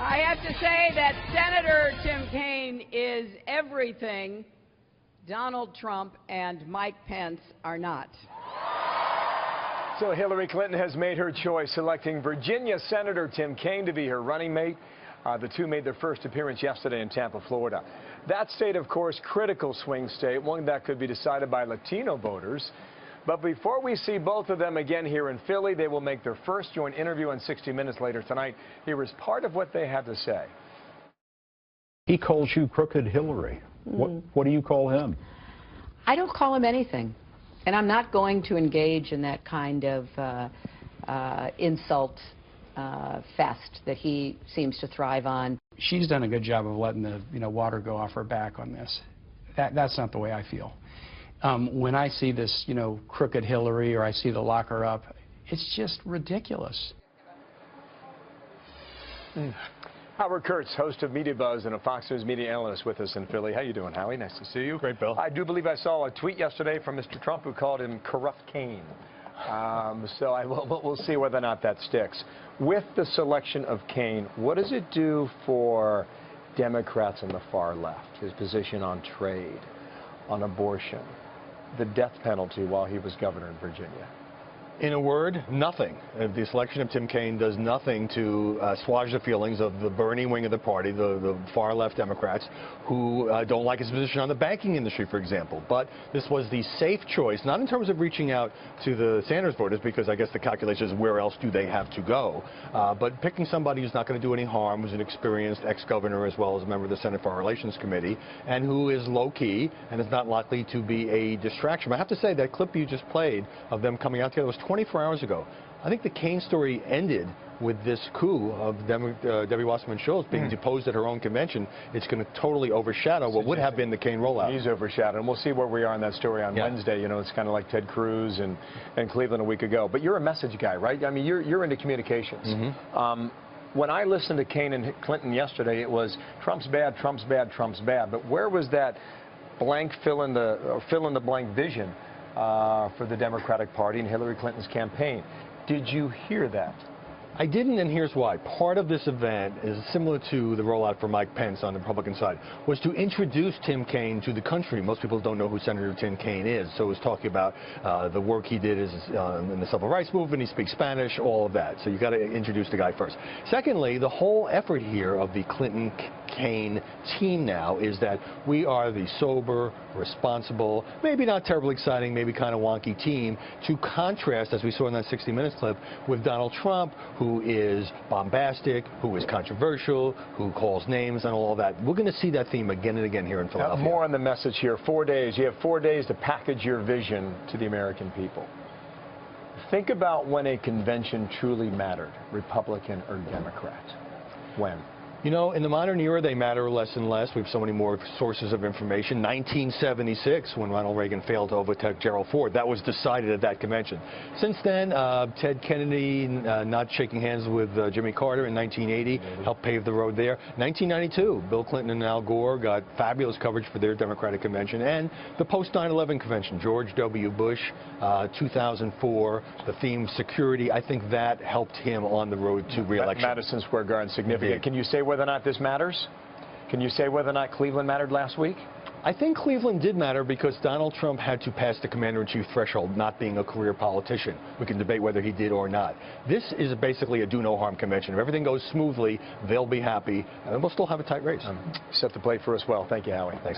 I have to say that Senator Tim Kaine is everything Donald Trump and Mike Pence are not. So Hillary Clinton has made her choice, selecting Virginia Senator Tim Kaine to be her running mate. The two made their first appearance yesterday in Tampa, Florida. That state, of course, critical swing state, one that could be decided by Latino voters. But before we see both of them again here in Philly, they will make their first joint interview on 60 Minutes later tonight. Here is part of what they had to say. He calls you Crooked Hillary. What do you call him? I don't call him anything. And I'm not going to engage in that kind of insult fest that he seems to thrive on. She's done a good job of letting the water go off her back on this. That's not the way I feel. When I see this, Crooked Hillary, or I see the lock her up, it's just ridiculous. Howard Kurtz, host of MediaBuzz and a Fox News media analyst with us in Philly. How you doing, Howie? Nice to see you. Great, Bill. I do believe I saw a tweet yesterday from Mr. Trump who called him Corrupt Kaine. So we'll see whether or not that sticks. With the selection of Kaine, what does it do for Democrats on the far left? His position on trade, on abortion, the death penalty while he was governor in Virginia? In a word, nothing. The selection of Tim Kaine does nothing to assuage the feelings of the Bernie wing of the party, the far left Democrats, who don't like his position on the banking industry, for example. But this was the safe choice, not in terms of reaching out to the Sanders voters, because I guess the calculation is where else do they have to go, but picking somebody who's not going to do any harm, who's an experienced ex-governor as well as a member of the Senate Foreign Relations Committee, and who is low-key and is not likely to be a distraction. But I have to say, that clip you just played of them coming out together was 24 hours ago. I think the Kaine story ended with this coup of Debbie Wasserman Schultz being deposed at her own convention. It's going to totally overshadow what would have been the Kaine rollout. He's overshadowed, and we'll see where we are in that story on Wednesday. It's kind of like Ted Cruz and Cleveland a week ago. But you're a message guy, right? I mean, you're into communications. When I listened to Kaine and Clinton yesterday, it was Trump's bad, Trump's bad, Trump's bad. But where was that blank fill in the blank vision for the Democratic Party and Hillary Clinton's campaign? Did you hear that? I didn't, and here's why. Part of this event is similar to the rollout for Mike Pence on the Republican side, was to introduce Tim Kaine to the country. Most people don't know who Senator Tim Kaine is, so it was talking about the work he did in the civil rights movement. He speaks Spanish, all of that. So you got to introduce the guy first. Secondly, the whole effort here of the Clinton-Kaine team now is that we are the sober, responsible, maybe not terribly exciting, maybe kind of wonky team, to contrast, as we saw in that 60 Minutes clip, with Donald Trump, who is bombastic, who is controversial, who calls names and all of that. We're going to see that theme again and again here in Philadelphia. More on the message here. 4 days. You have 4 days to package your vision to the American people. Think about when a convention truly mattered, Republican or Democrat. When? In the modern era, they matter less and less. We have so many more sources of information. 1976, when Ronald Reagan failed to overtake Gerald Ford, that was decided at that convention. Since then, Ted Kennedy not shaking hands with Jimmy Carter in 1980 helped pave the road there. 1992, Bill Clinton and Al Gore got fabulous coverage for their Democratic convention. And the post-9/11 convention, George W. Bush, 2004, the theme security, I think that helped him on the road to re-election. Madison Square Garden, significant. Indeed. Can you say whether or not this matters? Can you say whether or not Cleveland mattered last week? I think Cleveland did matter because Donald Trump had to pass the commander-in-chief threshold, not being a career politician. We can debate whether he did or not. This is basically a do-no-harm convention. If everything goes smoothly, they'll be happy, and we'll still have a tight race. Set the plate for us well. Thank you, Howie. Thanks.